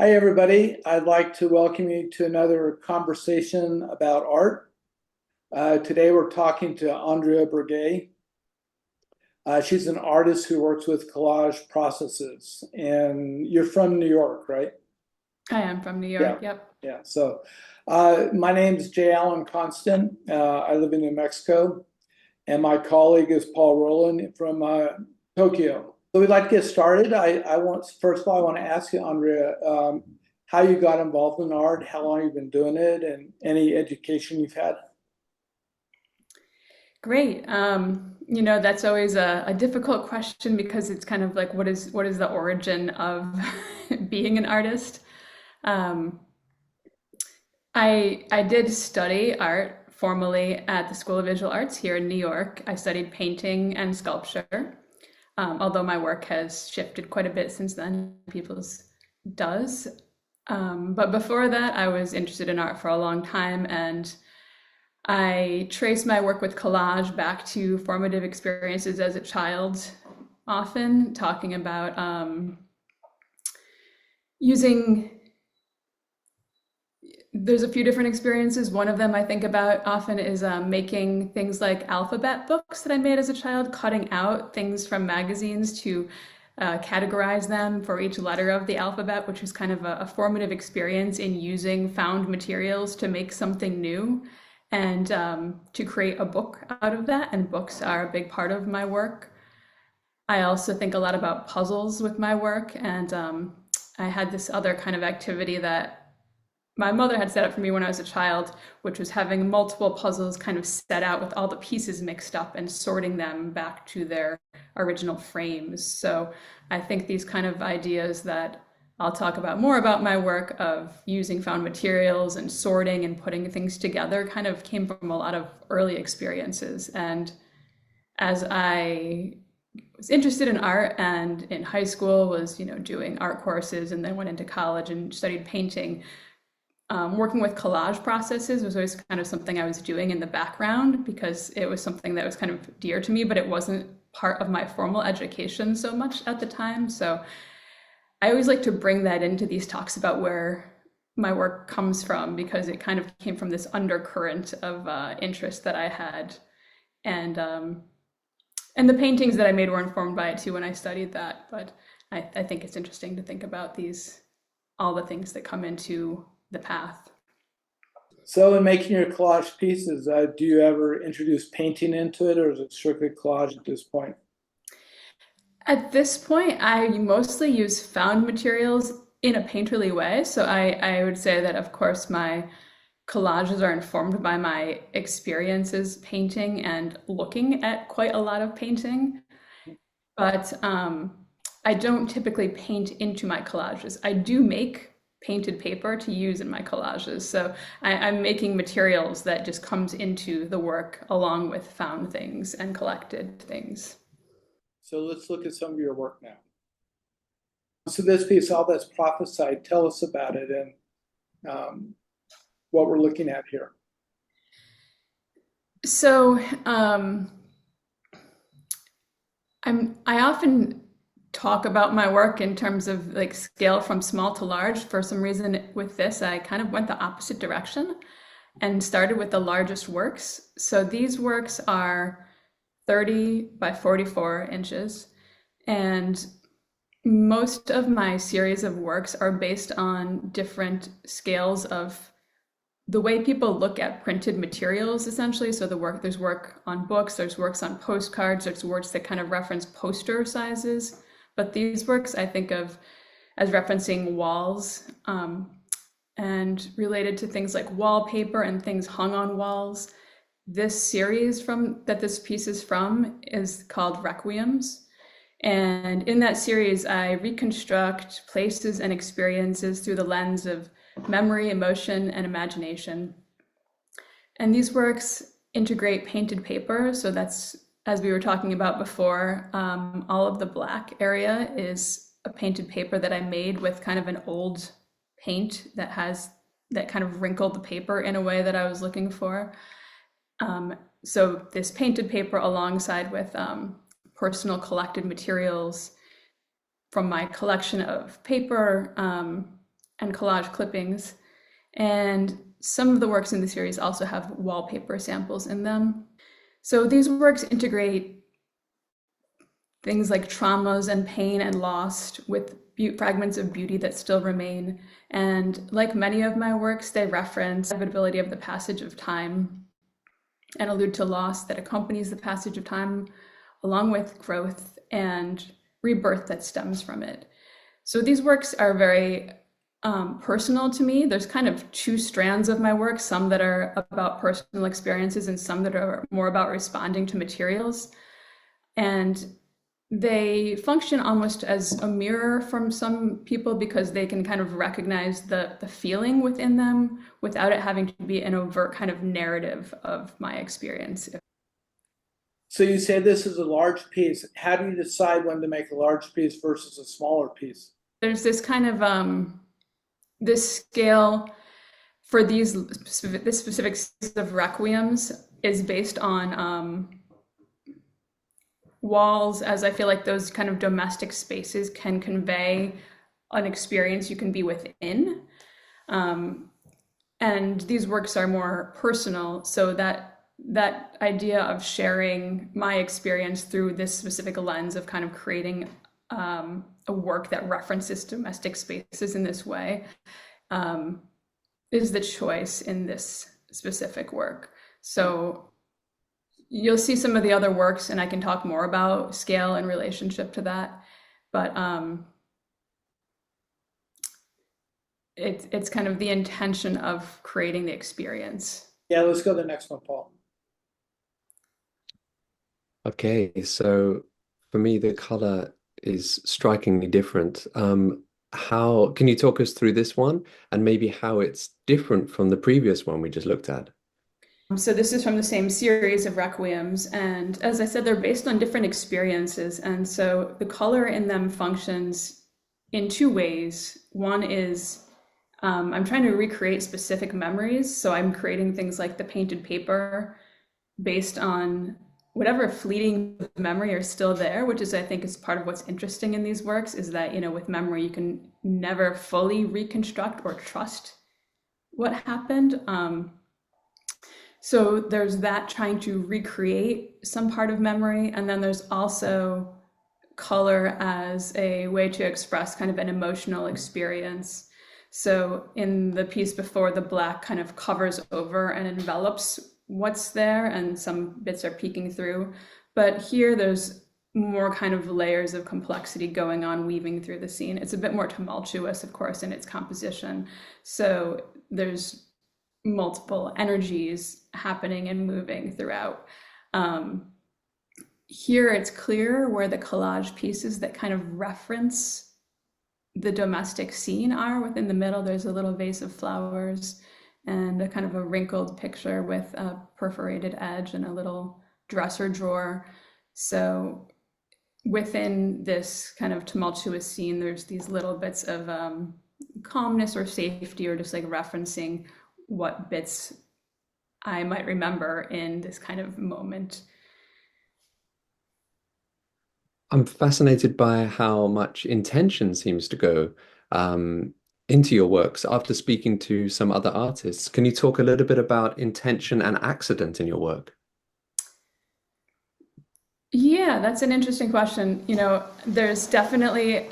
Hi, everybody. I'd like to welcome you to another conversation about art. Today, we're talking to Andrea Burgay. She's an artist who works with collage processes, and you're from New York, right? I am from New Yeah, York. Yep. yeah. So, my name is J. Allen Constant. I live in New Mexico, and my colleague is Paul Rowland from Tokyo. So we'd like to get started. I want first of all, I want to ask you, Andrea, how you got involved in art, how long you've been doing it, and any education you've had. Great. That's always a difficult question because it's kind of like what is the origin of being an artist? Um, I did study art formally at the School of Visual Arts here in New York. I studied painting and sculpture, although my work has shifted quite a bit since then. People's does. But before that, I was interested in art for a long time, and I trace my work with collage back to formative experiences as a child, often talking about using. There's a few different experiences. One of them I think about often is making things like alphabet books that I made as a child, cutting out things from magazines to categorize them for each letter of the alphabet, which was kind of a formative experience in using found materials to make something new and to create a book out of that. And books are a big part of my work. I also think a lot about puzzles with my work. And I had this other kind of activity that my mother had set up for me when I was a child, which was having multiple puzzles kind of set out with all the pieces mixed up and sorting them back to their original frames. So I think these kind of ideas that I'll talk about more about my work of using found materials and sorting and putting things together kind of came from a lot of early experiences. And as I was interested in art and in high school was, doing art courses and then went into college and studied painting, working with collage processes was always kind of something I was doing in the background because it was something that was kind of dear to me, but it wasn't part of my formal education so much at the time. So I always like to bring that into these talks about where my work comes from because it kind of came from this undercurrent of interest that I had, and and the paintings that I made were informed by it too when I studied that. But I think it's interesting to think about these all the things that come into the path. So, in making your collage pieces, do you ever introduce painting into it, or is it strictly collage at this point? At this point, I mostly use found materials in a painterly way. So I would say that, of course, my collages are informed by my experiences painting and looking at quite a lot of painting. But I don't typically paint into my collages. I do make painted paper to use in my collages. So I'm making materials that just comes into the work along with found things and collected things. So, let's look at some of your work now. So, this piece, All That's Prophesied, tell us about it and what we're looking at here. So I often talk about my work in terms of like scale from small to large. For some reason with this, I kind of went the opposite direction and started with the largest works. So these works are 30 by 44 inches. And most of my series of works are based on different scales of the way people look at printed materials, essentially. So there's work on books, there's works on postcards, there's works that kind of reference poster sizes. But these works I think of as referencing walls, and related to things like wallpaper and things hung on walls. This series from that this piece is from is called Requiems. And in that series, I reconstruct places and experiences through the lens of memory, emotion, and imagination. And these works integrate painted paper. So that's, as we were talking about before, all of the black area is a painted paper that I made with kind of an old paint that kind of wrinkled the paper in a way that I was looking for. So this painted paper alongside with personal collected materials from my collection of paper, and collage clippings. And some of the works in the series also have wallpaper samples in them. So these works integrate things like traumas and pain and loss with fragments of beauty that still remain. And like many of my works, they reference the inevitability of the passage of time and allude to loss that accompanies the passage of time, along with growth and rebirth that stems from it. So these works are very personal to me. There's kind of two strands of my work, some that are about personal experiences and some that are more about responding to materials. And they function almost as a mirror from some people because they can kind of recognize the feeling within them without it having to be an overt kind of narrative of my experience. So you say this is a large piece. How do you decide when to make a large piece versus a smaller piece? There's this kind of this scale for this specific series of requiems is based on walls, as I feel like those kind of domestic spaces can convey an experience you can be within. And these works are more personal, so that idea of sharing my experience through this specific lens of kind of creating a work that references domestic spaces in this way is the choice in this specific work. So you'll see some of the other works and I can talk more about scale in relationship to that, but it's kind of the intention of creating the experience. Yeah, let's go to the next one, Paul. Okay, so for me, the color is strikingly different. How can you talk us through this one and maybe how it's different from the previous one we just looked at? So this is from the same series of requiems, and as I said, they're based on different experiences, and so the color in them functions in two ways. One is I'm trying to recreate specific memories, so I'm creating things like the painted paper based on whatever fleeting memory are still there, which is, I think, is part of what's interesting in these works, is that, you know, with memory, you can never fully reconstruct or trust what happened. So there's that, trying to recreate some part of memory. And then there's also color as a way to express kind of an emotional experience. So in the piece before, the black kind of covers over and envelops what's there, and some bits are peeking through. But here there's more kind of layers of complexity going on, weaving through the scene. It's a bit more tumultuous, of course, in its composition. So there's multiple energies happening and moving throughout. Here it's clear where the collage pieces that kind of reference the domestic scene are. Within the middle, there's a little vase of flowers and a kind of a wrinkled picture with a perforated edge and a little dresser drawer. So within this kind of tumultuous scene, there's these little bits of calmness or safety, or just like referencing what bits I might remember in this kind of moment. I'm fascinated by how much intention seems to go into your works after speaking to some other artists. Can you talk a little bit about intention and accident in your work? Yeah, that's an interesting question. You know, there's definitely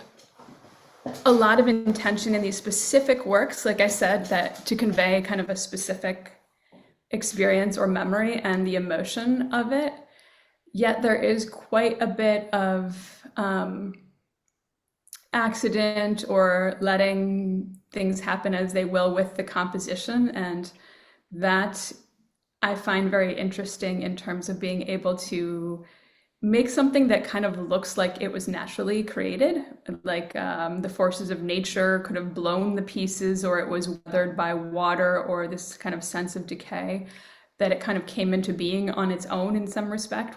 a lot of intention in these specific works, like I said, that to convey kind of a specific experience or memory and the emotion of it. Yet there is quite a bit of accident or letting things happen as they will with the composition. And that I find very interesting in terms of being able to make something that kind of looks like it was naturally created, like the forces of nature could have blown the pieces, or it was weathered by water, or this kind of sense of decay, that it kind of came into being on its own in some respect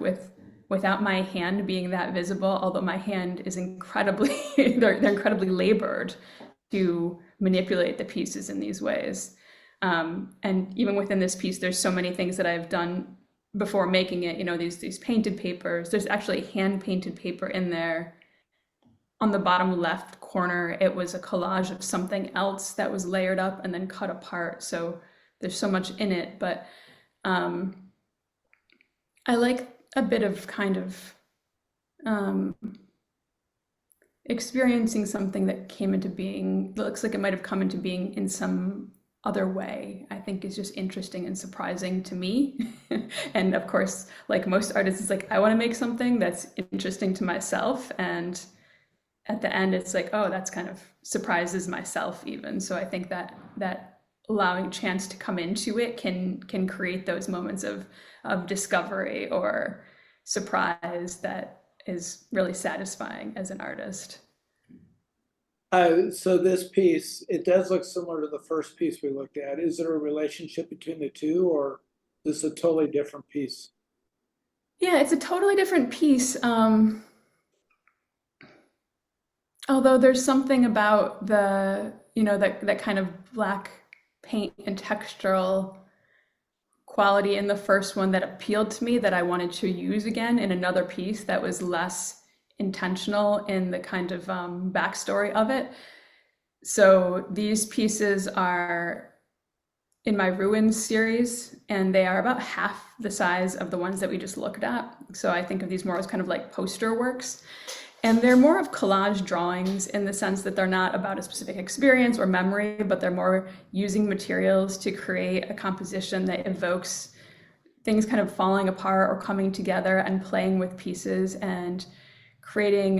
without my hand being that visible, although my hand is incredibly, they're incredibly labored to manipulate the pieces in these ways. And even within this piece, there's so many things that I've done before making it, you know, these painted papers. There's actually hand painted paper in there on the bottom left corner, it was a collage of something else that was layered up and then cut apart. So there's so much in it, but I like a bit of kind of experiencing something that came into being, looks like it might have come into being in some other way, I think is just interesting and surprising to me. And of course, like most artists, it's like, I want to make something that's interesting to myself. And at the end, it's like, oh, that's kind of surprises myself even. So I think that allowing chance to come into it can create those moments of discovery or surprise that is really satisfying as an artist. So this piece, it does look similar to the first piece we looked at. Is there a relationship between the two, or is this a totally different piece? Yeah, it's a totally different piece. Although there's something about the, that kind of black paint and textural quality in the first one that appealed to me that I wanted to use again in another piece that was less intentional in the kind of backstory of it. So these pieces are in my Ruins series, and they are about half the size of the ones that we just looked at. So I think of these more as kind of like poster works. And they're more of collage drawings in the sense that they're not about a specific experience or memory, but they're more using materials to create a composition that evokes things kind of falling apart or coming together and playing with pieces and creating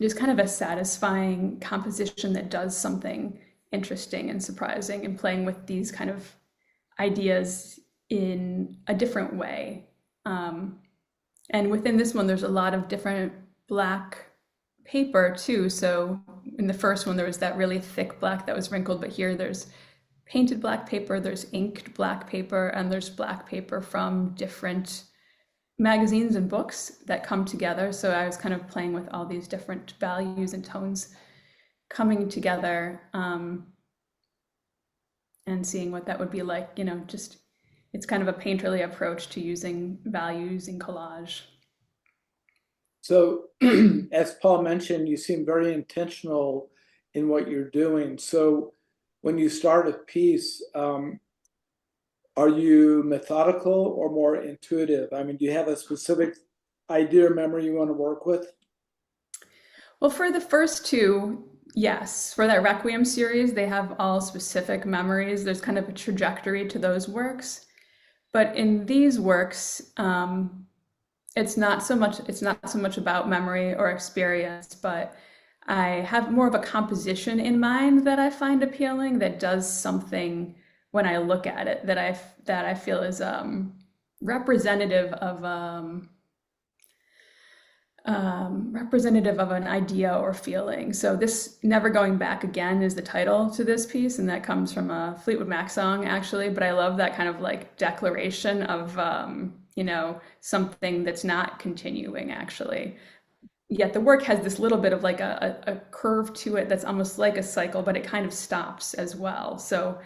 just kind of a satisfying composition that does something interesting and surprising, and playing with these kind of ideas in a different way. And within this one, there's a lot of different black paper too. So in the first one, there was that really thick black that was wrinkled, but here there's painted black paper, there's inked black paper, and there's black paper from different magazines and books that come together. So I was kind of playing with all these different values and tones coming together, and seeing what that would be like, just it's kind of a painterly approach to using values in collage. So as Paul mentioned, you seem very intentional in what you're doing. So when you start a piece, are you methodical or more intuitive? I mean, do you have a specific idea or memory you want to work with? Well, for the first two, yes. For that Requiem series, they have all specific memories. There's kind of a trajectory to those works. But in these works, it's not so much about memory or experience, but I have more of a composition in mind that I find appealing, that does something when I look at it that I feel is representative of an idea or feeling. So this Never Going Back Again is the title to this piece, and that comes from a Fleetwood Mac song actually, but I love that kind of like declaration of something that's not continuing actually. Yet the work has this little bit of like a curve to it that's almost like a cycle, but it kind of stops as well. So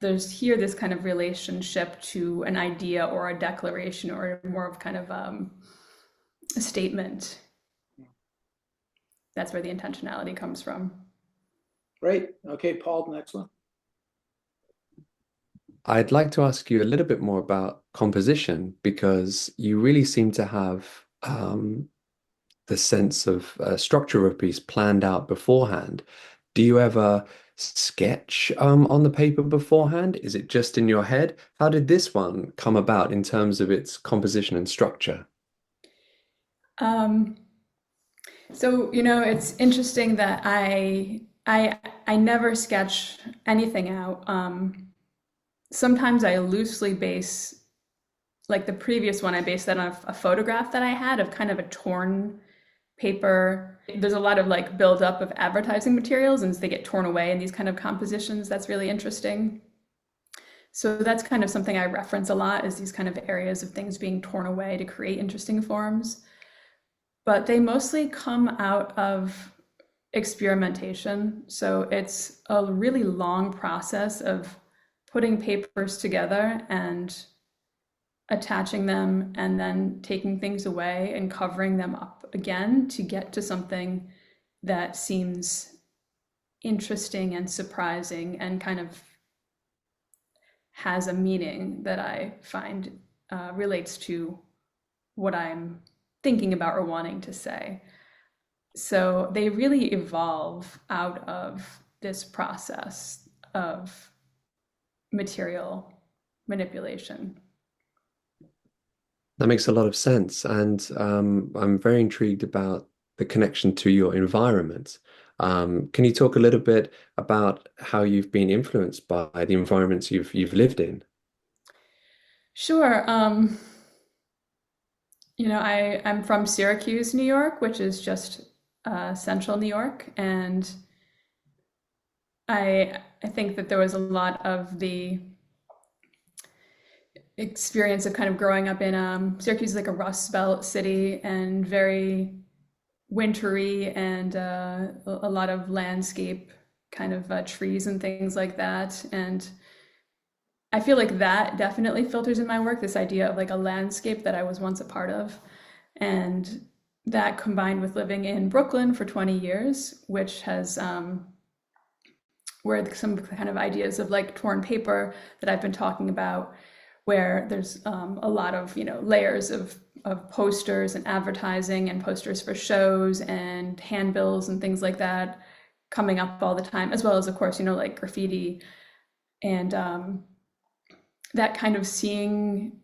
there's here this kind of relationship to an idea or a declaration or more of kind of a statement. That's where the intentionality comes from. Great. Okay, Paul, next one. I'd like to ask you a little bit more about composition, because you really seem to have the sense of structure of a piece planned out beforehand. Do you ever sketch on the paper beforehand? Is it just in your head? How did this one come about in terms of its composition and structure? So, it's interesting that I never sketch anything out. Sometimes I loosely base, like the previous one, I based that on a photograph that I had of kind of a torn paper. There's a lot of like buildup of advertising materials, and they get torn away in these kind of compositions. That's really interesting. So that's kind of something I reference a lot, is these kind of areas of things being torn away to create interesting forms. But they mostly come out of experimentation. So it's a really long process of putting papers together and attaching them and then taking things away and covering them up again to get to something that seems interesting and surprising and kind of has a meaning that I find relates to what I'm thinking about or wanting to say. So they really evolve out of this process of material manipulation. That makes a lot of sense. And I'm very intrigued about the connection to your environment. Can you talk a little bit about how you've been influenced by the environments you've lived in? Sure. I'm from Syracuse, New York, which is just central New York, and I think that there was a lot of the experience of kind of growing up in Syracuse is like a Rust Belt city and very wintry and a lot of landscape kind of trees and things like that. And I feel like that definitely filters in my work, this idea of like a landscape that I was once a part of. And that combined with living in Brooklyn for 20 years, which has where some kind of ideas of like torn paper that I've been talking about, where there's a lot of layers of posters and advertising and posters for shows and handbills and things like that coming up all the time, as well as of course like graffiti and that kind of seeing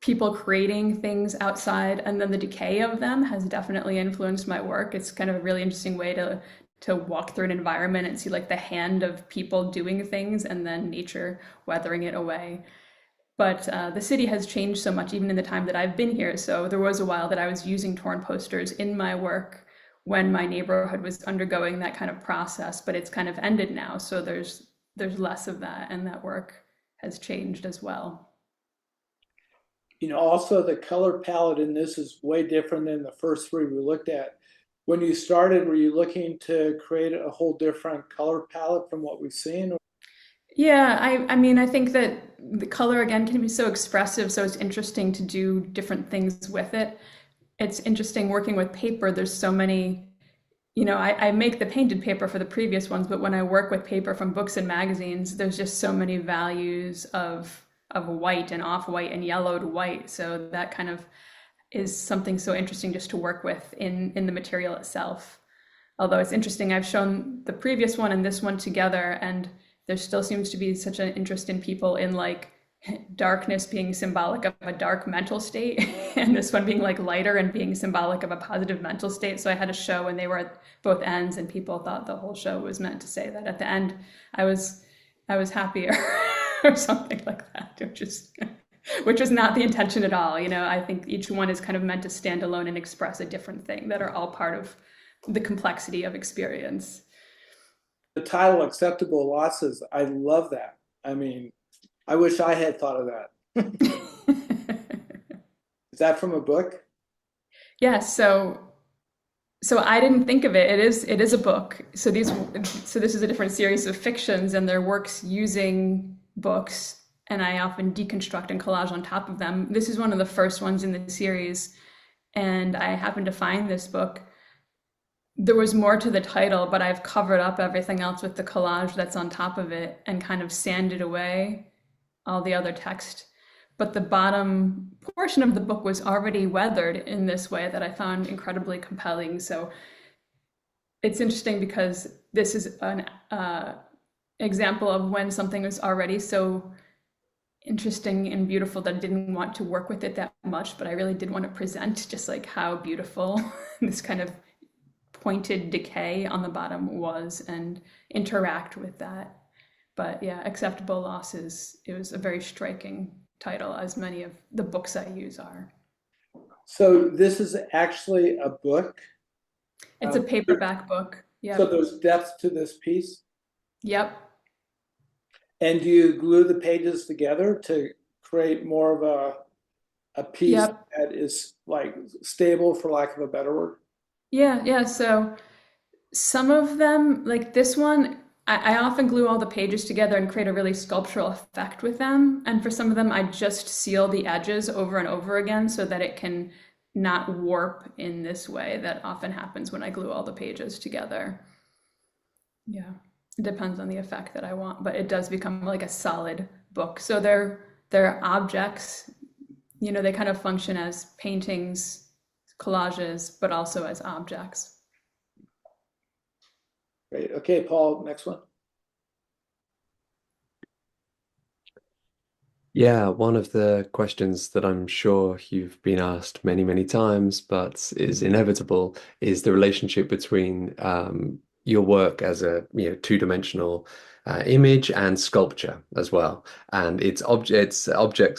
people creating things outside and then the decay of them has definitely influenced my work. It's kind of a really interesting way to walk through an environment and see like the hand of people doing things and then nature weathering it away. But the city has changed so much even in the time that I've been here. So there was a while that I was using torn posters in my work when my neighborhood was undergoing that kind of process, but it's kind of ended now. So there's less of that, and that work has changed as well. Also the color palette in this is way different than the first three we looked at. When you started, were you looking to create a whole different color palette from what we've seen? Yeah, I mean, I think that the color again can be so expressive, so it's interesting to do different things with it. It's interesting working with paper. There's so many, I make the painted paper for the previous ones, but when I work with paper from books and magazines, there's just so many values of white and off-white and yellowed white. So that kind of is something so interesting just to work with in the material itself. Although it's interesting, I've shown the previous one and this one together, and there still seems to be such an interest in people in like darkness being symbolic of a dark mental state and this one being like lighter and being symbolic of a positive mental state. So I had a show and they were at both ends and people thought the whole show was meant to say that at the end I was happier or something like that, which is not the intention at all. I think each one is kind of meant to stand alone and express a different thing that are all part of the complexity of experience. The title Acceptable Losses, I love that. I mean, I wish I had thought of that. Is that from a book? Yeah, so I didn't think of it. It is a book. So this is a different series of fictions and their works using books, and I often deconstruct and collage on top of them. This is one of the first ones in the series, and I happened to find this book. There was more to the title, but I've covered up everything else with the collage that's on top of it and kind of sanded away all the other text. But the bottom portion of the book was already weathered in this way that I found incredibly compelling. So it's interesting because this is an example of when something was already so interesting and beautiful that I didn't want to work with it that much, but I really did want to present just like how beautiful this kind of pointed decay on the bottom was and interact with that. But yeah, Acceptable Losses, it was a very striking title, as many of the books I use are. So this is actually a book? It's a paperback book. Yeah. So there's depth to this piece? Yep. And do you glue the pages together to create more of a piece Yep. that is like stable, for lack of a better word? Yeah. So some of them, like this one, I often glue all the pages together and create a really sculptural effect with them. And for some of them, I just seal the edges over and over again so that it can not warp in this way that often happens when I glue all the pages together. Yeah, it depends on the effect that I want, but it does become like a solid book. So they're objects, they kind of function as paintings, collages, but also as objects. Great. Okay, Paul, next one. Yeah, one of the questions that I'm sure you've been asked many, many times, but is inevitable, is the relationship between your work as a two-dimensional image and sculpture as well. And it's objects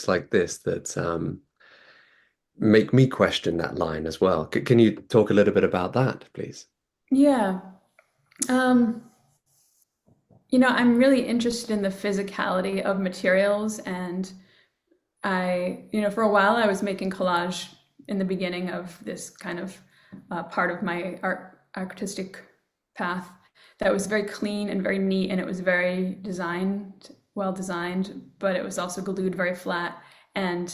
like this that make me question that line as well. Can you talk a little bit about that, please? Yeah. Um, I'm really interested in the physicality of materials, and for a while I was making collage in the beginning of this kind of part of my artistic path that was very clean and very neat, and it was very well designed, but it was also glued very flat. And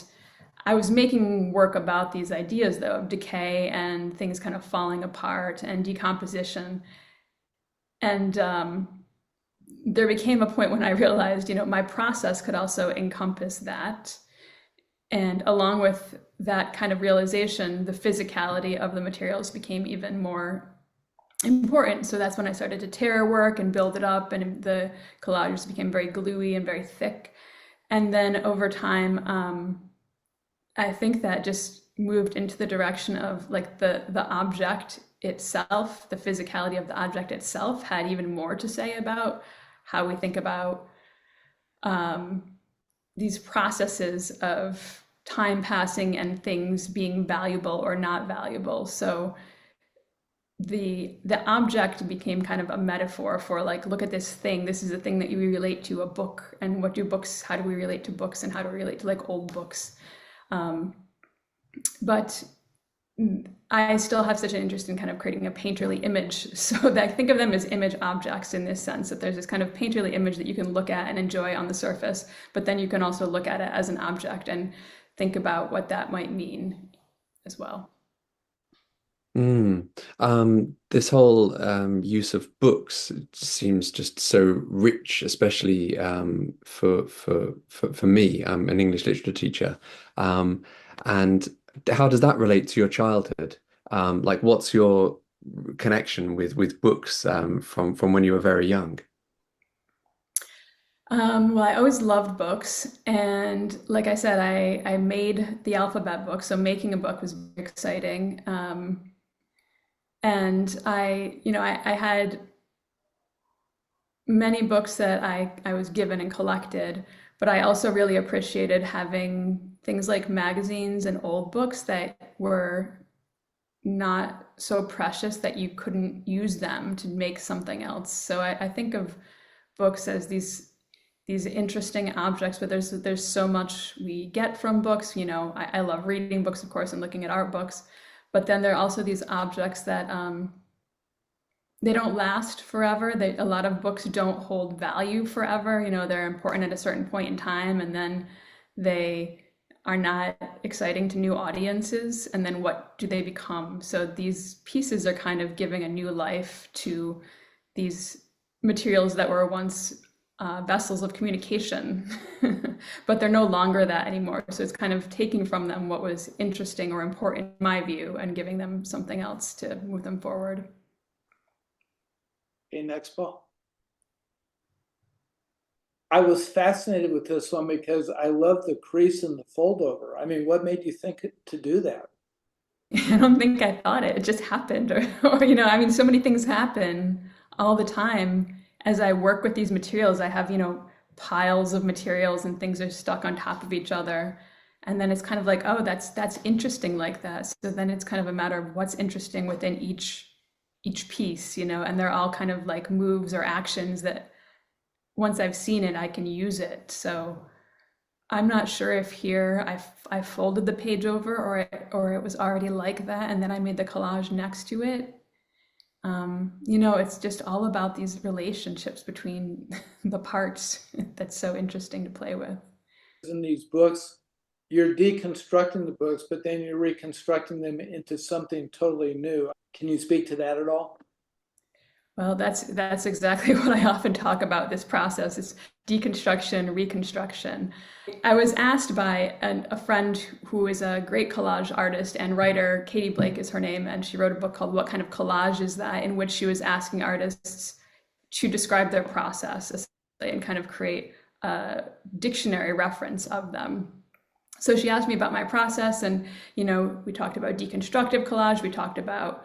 I was making work about these ideas, though, of decay and things kind of falling apart and decomposition. And there became a point when I realized, my process could also encompass that. And along with that kind of realization, the physicality of the materials became even more important. So that's when I started to tear work and build it up, and the collages became very gluey and very thick. And then over time, I think that just moved into the direction of like the object itself, the physicality of the object itself had even more to say about how we think about these processes of time passing and things being valuable or not valuable. So the object became kind of a metaphor for like, look at this thing. This is a thing that you relate to, a book, and how do we relate to books, and how do we relate to like old books? But I still have such an interest in kind of creating a painterly image, so that I think of them as image objects in this sense, that there's this kind of painterly image that you can look at and enjoy on the surface, but then you can also look at it as an object and think about what that might mean as well. This whole use of books seems just so rich, especially for me. I'm an English literature teacher, and how does that relate to your childhood? Like, what's your connection with books from when you were very young? Well, I always loved books, and like I said, I made the alphabet book, so making a book was very exciting. And I had many books that I was given and collected, but I also really appreciated having things like magazines and old books that were not so precious that you couldn't use them to make something else. So I think of books as these interesting objects, but there's so much we get from books. I love reading books, of course, and looking at art books. But then there are also these objects that they don't last forever. A lot of books don't hold value forever. They're important at a certain point in time, and then they are not exciting to new audiences. And then what do they become? So these pieces are kind of giving a new life to these materials that were once vessels of communication, but they're no longer that anymore. So it's kind of taking from them what was interesting or important in my view and giving them something else to move them forward. Okay, next, Paul. I was fascinated with this one because I love the crease and the fold over. I mean, what made you think to do that? I don't think I thought it just happened, or so many things happen all the time. As I work with these materials, I have, piles of materials and things are stuck on top of each other. And then it's kind of like, oh, that's interesting like that. So then it's kind of a matter of what's interesting within each piece, and they're all kind of like moves or actions that once I've seen it, I can use it. So I'm not sure if here I folded the page over or it was already like that, and then I made the collage next to it. It's just all about these relationships between the parts that's so interesting to play with. In these books, you're deconstructing the books, but then you're reconstructing them into something totally new. Can you speak to that at all? Well, that's exactly what I often talk about this process is deconstruction, reconstruction. I was asked by a friend who is a great collage artist and writer, Katie Blake is her name, and she wrote a book called What Kind of Collage Is That? In which she was asking artists to describe their process and kind of create a dictionary reference of them. So she asked me about my process, and we talked about deconstructive collage, we talked about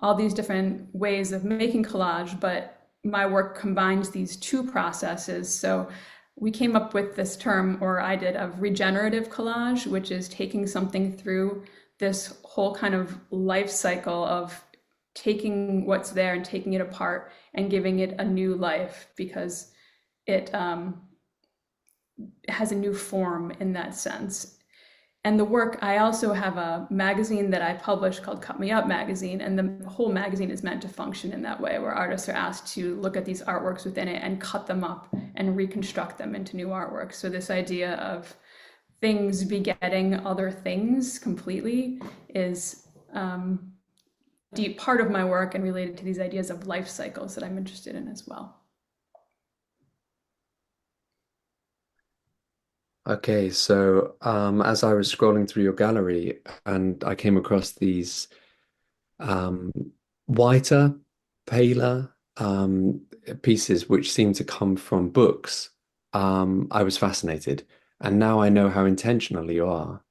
all these different ways of making collage, but my work combines these two processes. So we came up with this term, or I did, of regenerative collage, which is taking something through this whole kind of life cycle of taking what's there and taking it apart and giving it a new life, because it has a new form in that sense. And the work, I also have a magazine that I publish called Cut Me Up Magazine, and the whole magazine is meant to function in that way, where artists are asked to look at these artworks within it and cut them up and reconstruct them into new artworks. So this idea of things begetting other things completely is a deep part of my work and related to these ideas of life cycles that I'm interested in as well. Okay, so as I was scrolling through your gallery and I came across these um, whiter, paler pieces which seem to come from books, I was fascinated. And now I know how intentional you are.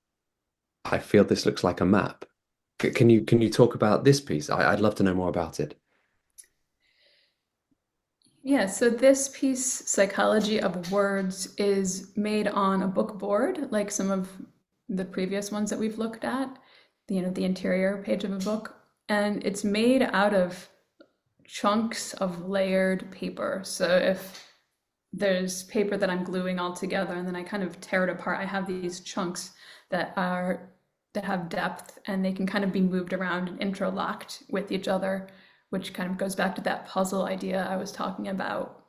I feel this looks like a map. Can you talk about this piece? I'd love to know more about it. Yeah, so this piece, Psychology of Words, is made on a book board, like some of the previous ones that we've looked at, the interior page of a book. And it's made out of chunks of layered paper. So if there's paper that I'm gluing all together and then I kind of tear it apart, I have these chunks that have depth, and they can kind of be moved around and interlocked with each other, which kind of goes back to that puzzle idea I was talking about.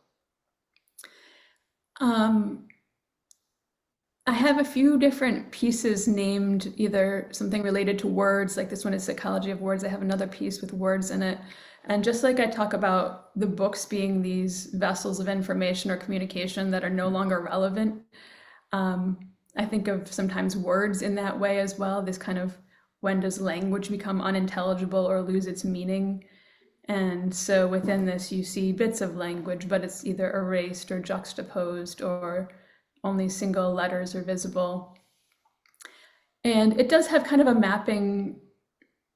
I have a few different pieces named either something related to words, like this one is Psychology of Words. I have another piece with words in it. And just like I talk about the books being these vessels of information or communication that are no longer relevant, I think of sometimes words in that way as well. This kind of, when does language become unintelligible or lose its meaning? And so within this, you see bits of language, but it's either erased or juxtaposed, or only single letters are visible. And it does have kind of a mapping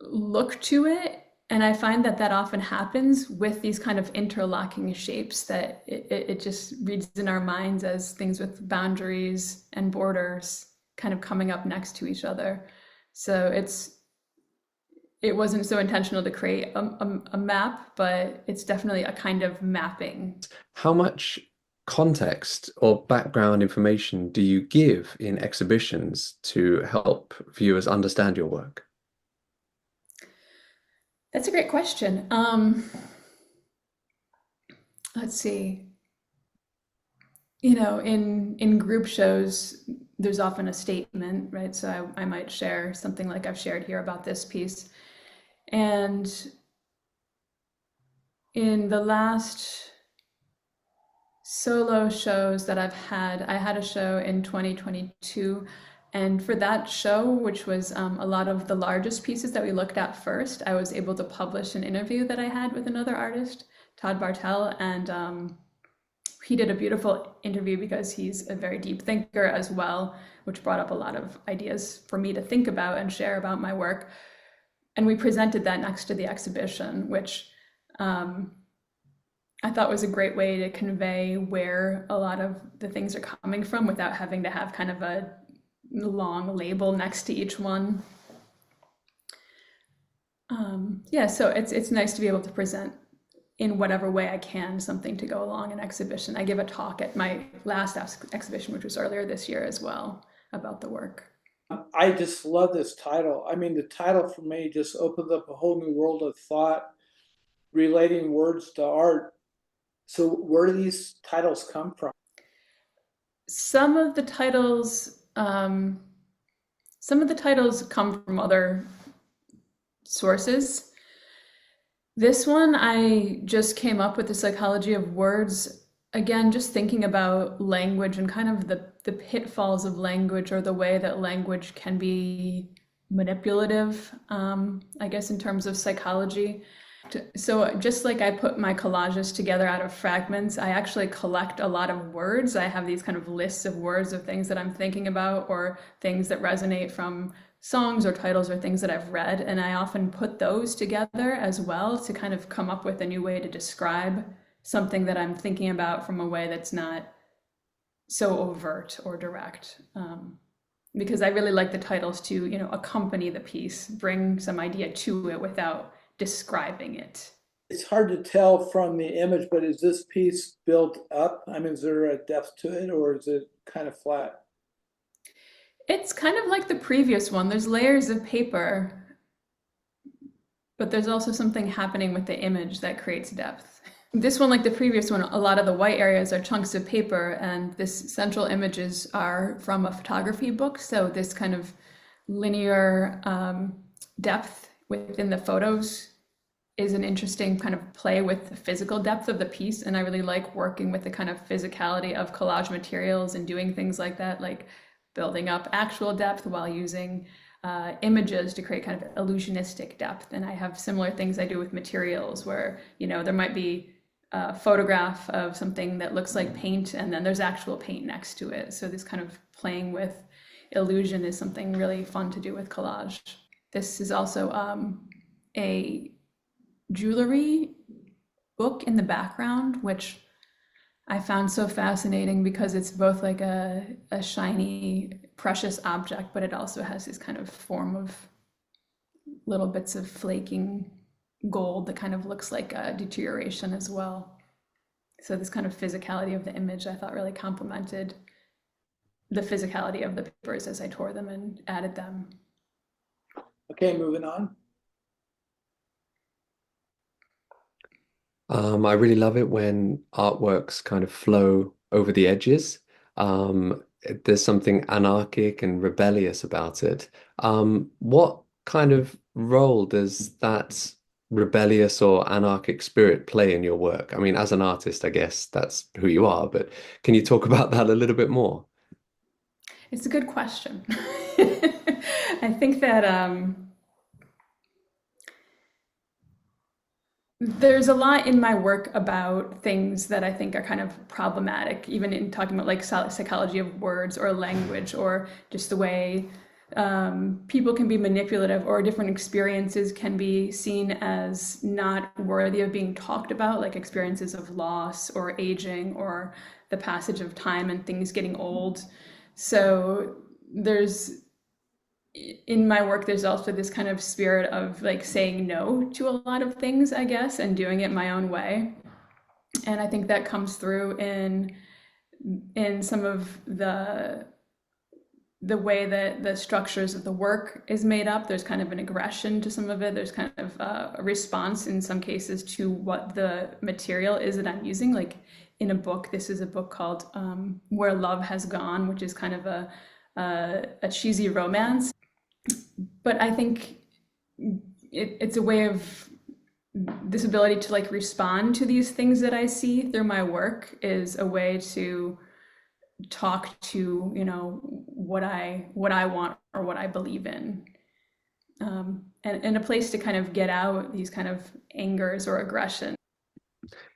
look to it. And I find that that often happens with these kind of interlocking shapes, that it just reads in our minds as things with boundaries and borders kind of coming up next to each other. So it wasn't so intentional to create a map, but it's definitely a kind of mapping. How much context or background information do you give in exhibitions to help viewers understand your work? That's a great question. Let's see. In group shows, there's often a statement, right? So I might share something like I've shared here about this piece. And in the last solo shows that I've had, I had a show in 2022. And for that show, which was a lot of the largest pieces that we looked at first, I was able to publish an interview that I had with another artist, Todd Bartel, and he did a beautiful interview because he's a very deep thinker as well, which brought up a lot of ideas for me to think about and share about my work. And we presented that next to the exhibition, which I thought was a great way to convey where a lot of the things are coming from without having to have kind of a long label next to each one. Yeah, so it's nice to be able to present in whatever way I can something to go along an exhibition. I give a talk at my last exhibition, which was earlier this year as well, about the work. I just love this title. I mean, the title for me just opens up a whole new world of thought, relating words to art. So where do these titles come from? Some of the titles, come from other sources. This one, I just came up with the psychology of words. Again, just thinking about language and kind of the pitfalls of language, or the way that language can be manipulative, I guess, in terms of psychology. So just like I put my collages together out of fragments, I actually collect a lot of words. I have these kind of lists of words of things that I'm thinking about, or things that resonate from songs or titles or things that I've read. And I often put those together as well to kind of come up with a new way to describe something that I'm thinking about from a way that's not so overt or direct. Because I really like the titles to, accompany the piece, bring some idea to it without describing it. It's hard to tell from the image, but is this piece built up? I mean, is there a depth to it, or is it kind of flat? It's kind of like the previous one. There's layers of paper, but there's also something happening with the image that creates depth. This one, like the previous one, a lot of the white areas are chunks of paper, and this central images are from a photography book. So this kind of linear depth within the photos is an interesting kind of play with the physical depth of the piece. And I really like working with the kind of physicality of collage materials and doing things like that, like building up actual depth while using images to create kind of illusionistic depth. And I have similar things I do with materials where, there might be a photograph of something that looks like paint, and then there's actual paint next to it. So this kind of playing with illusion is something really fun to do with collage. This is also a jewelry book in the background, which I found so fascinating because it's both like a shiny, precious object, but it also has this kind of form of little bits of flaking gold that kind of looks like a deterioration as well. So this kind of physicality of the image I thought really complemented the physicality of the papers as I tore them and added them. Okay, moving on. I really love it when artworks kind of flow over the edges. There's something anarchic and rebellious about it. What kind of role does that rebellious or anarchic spirit play in your work? I mean, as an artist, I guess that's who you are, but can you talk about that a little bit more? It's a good question. I think that there's a lot in my work about things that I think are kind of problematic, even in talking about like psychology of words or language, or just the way people can be manipulative, or different experiences can be seen as not worthy of being talked about, like experiences of loss or aging or the passage of time and things getting old. So in my work, there's also this kind of spirit of like saying no to a lot of things, I guess, and doing it my own way. And I think that comes through in some of the way that the structures of the work is made up. There's kind of an aggression to some of it. There's kind of a response in some cases to what the material is that I'm using. Like in a book, this is a book called Where Love Has Gone, which is kind of a cheesy romance. But I think it's a way of this ability to like respond to these things that I see through my work is a way to talk to, what I want or what I believe in. And a place to kind of get out these kind of angers or aggression.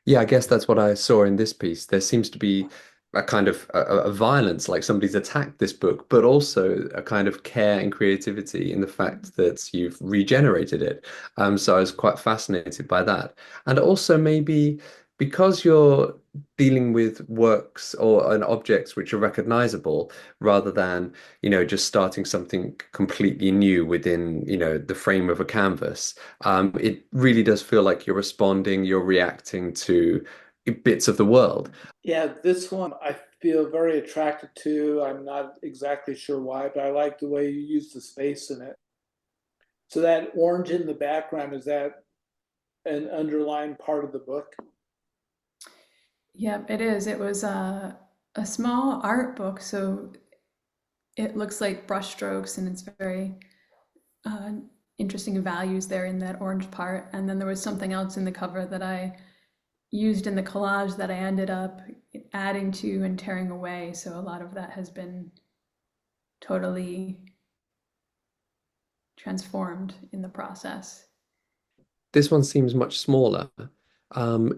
Yeah, I guess that's what I saw in this piece. There seems to be a kind of a violence, like somebody's attacked this book, but also a kind of care and creativity in the fact that you've regenerated it. So I was quite fascinated by that. And also maybe because you're dealing with works or and objects which are recognizable rather than, just starting something completely new within, the frame of a canvas, it really does feel like you're responding, you're reacting to bits of the world. Yeah, this one I feel very attracted to. I'm not exactly sure why, but I like the way you use the space in it. So that orange in the background, is that an underlying part of the book? Yeah, it is. It was a small art book, so it looks like brushstrokes and it's very uh, interesting values there in that orange part. And then there was something else in the cover that I used in the collage that I ended up adding to and tearing away. So a lot of that has been totally transformed in the process. This one seems much smaller.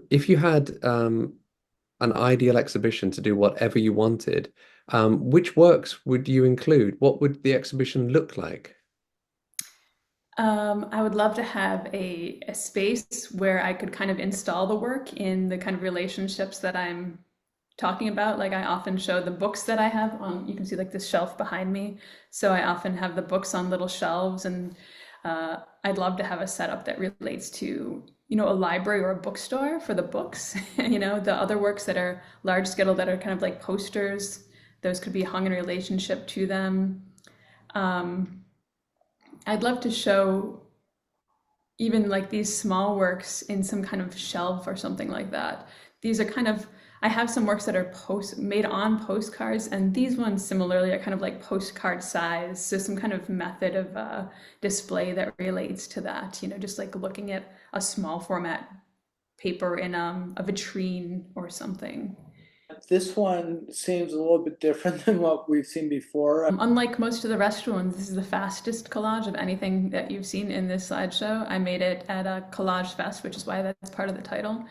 If you had an ideal exhibition to do whatever you wanted, which works would you include? What would the exhibition look like? I would love to have a space where I could kind of install the work in the kind of relationships that I'm talking about. Like I often show the books that I have on, you can see like this shelf behind me. So I often have the books on little shelves, and I'd love to have a setup that relates to, a library or a bookstore for the books. The other works that are large scale that are kind of like posters, those could be hung in relationship to them. Um, I'd love to show even like these small works in some kind of shelf or something like that. These are kind of, I have some works that are made on postcards, and these ones similarly are kind of like postcard size. So some kind of method of display that relates to that, just like looking at a small format paper in a vitrine or something. This one seems a little bit different than what we've seen before. Unlike most of the rest ones, this is the fastest collage of anything that you've seen in this slideshow. I made it at a Collage Fest, which is why that's part of the title.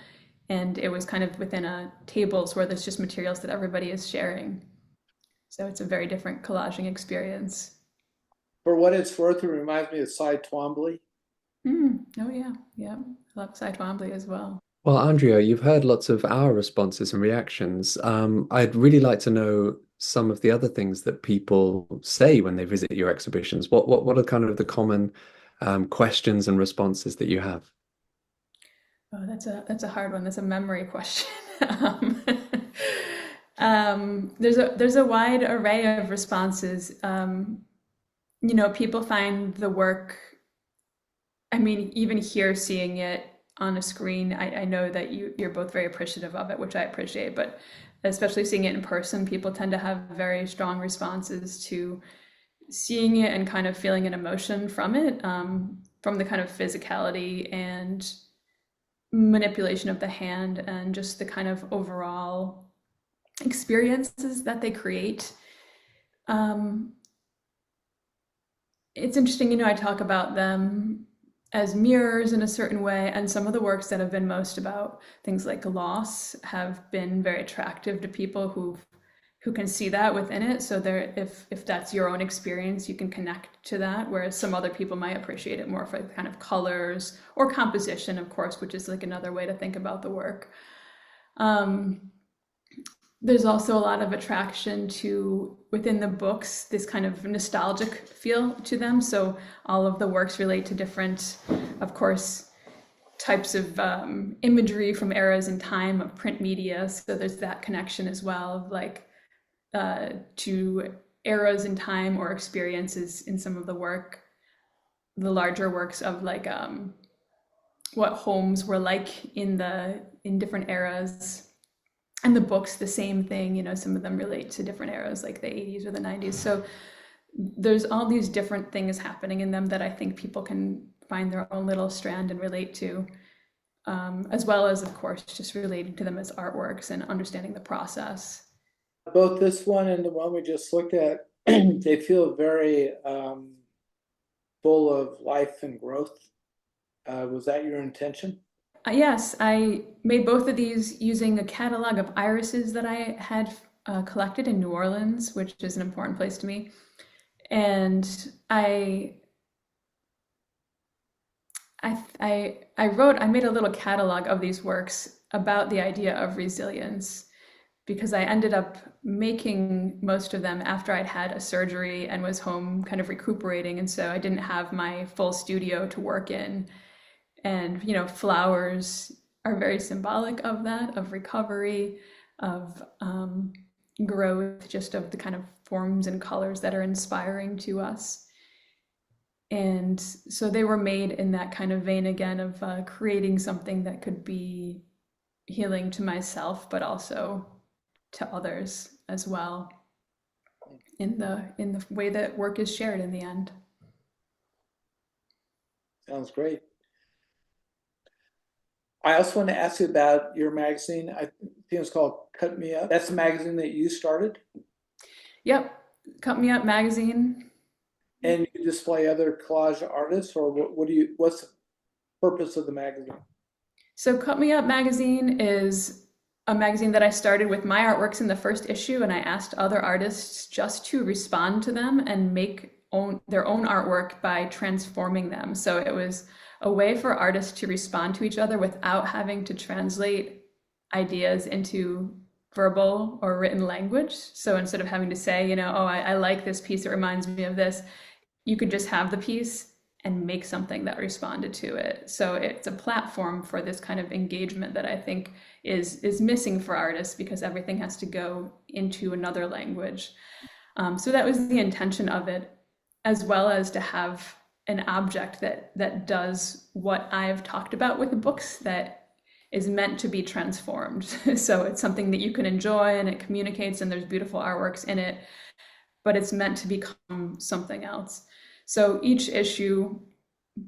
And it was kind of within a tables where there's just materials that everybody is sharing. So it's a very different collaging experience. For what it's worth, it reminds me of Cy Twombly. Oh yeah, yeah. I love Cy Twombly as well. Well, Andrea, you've heard lots of our responses and reactions. I'd really like to know some of the other things that people say when they visit your exhibitions. What are kind of the common questions and responses that you have? Oh, that's a hard one. That's a memory question. There's a wide array of responses. People find the work. I mean, even here, seeing it on a screen, I know that you're both very appreciative of it, which I appreciate. But especially seeing it in person, people tend to have very strong responses to seeing it and kind of feeling an emotion from it, from the kind of physicality and manipulation of the hand and just the kind of overall experiences that they create. It's interesting, I talk about them as mirrors in a certain way, and some of the works that have been most about things like loss have been very attractive to people who can see that within it. So there, if that's your own experience, you can connect to that, whereas some other people might appreciate it more for the kind of colors or composition, of course, which is like another way to think about the work. There's also a lot of attraction to, within the books, this kind of nostalgic feel to them. So all of the works relate to different, of course, types of imagery from eras in time of print media. So there's that connection as well, of like to eras in time or experiences in some of the work, the larger works of like what homes were like in different eras. And the books, the same thing, some of them relate to different eras, like the 80s or the 90s. So there's all these different things happening in them that I think people can find their own little strand and relate to, as well as, of course, just relating to them as artworks and understanding the process. Both this one and the one we just looked at, they feel very full of life and growth. Was that your intention? Yes, I made both of these using a catalog of irises that I had collected in New Orleans, which is an important place to me. And I made a little catalog of these works about the idea of resilience, because I ended up making most of them after I'd had a surgery and was home kind of recuperating. And so I didn't have my full studio to work in. And, flowers are very symbolic of that, of recovery, of growth, just of the kind of forms and colors that are inspiring to us. And so they were made in that kind of vein again of creating something that could be healing to myself, but also to others as well, in the way that work is shared in the end. Sounds great. I also want to ask you about your magazine. I think it's called Cut Me Up. That's a magazine that you started, Yep, Cut Me Up magazine. and you display other collage artists, or what's the purpose of the magazine? So Cut Me Up magazine is a magazine that I started with my artworks in the first issue, and I asked other artists just to respond to them and make their own artwork by transforming them. So it was a way for artists to respond to each other without having to translate ideas into verbal or written language. So instead of having to say, you know, oh, I like this piece, it reminds me of this, you could just have the piece and make something that responded to it. So it's a platform for this kind of engagement that I think is missing for artists, because everything has to go into another language. So that was the intention of it, as well as to have an object that does what I've talked about with the books, that is meant to be transformed. So it's something that you can enjoy and it communicates and there's beautiful artworks in it, but it's meant to become something else. So each issue,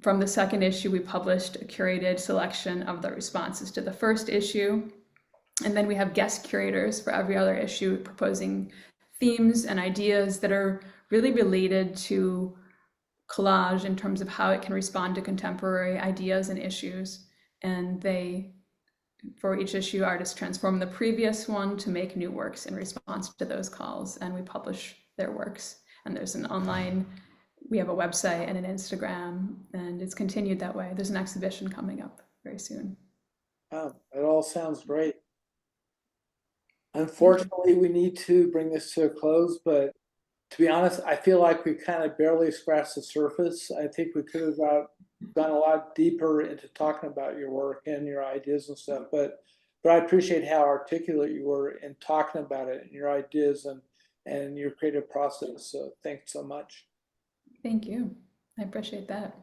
from the second issue, we published a curated selection of the responses to the first issue. And then we have guest curators for every other issue, proposing themes and ideas that are really related to collage in terms of how it can respond to contemporary ideas and issues. And for each issue, artists transform the previous one to make new works in response to those calls, and we publish their works. And there's we have a website and an Instagram, and it's continued that way. There's an exhibition coming up very soon. Oh, it all sounds great. Unfortunately, we need to bring this to a close, but to be honest, I feel like we kind of barely scratched the surface. I think we could have gone a lot deeper into talking about your work and your ideas and stuff, but I appreciate how articulate you were in talking about it and your ideas and your creative process. So thanks so much. Thank you. I appreciate that.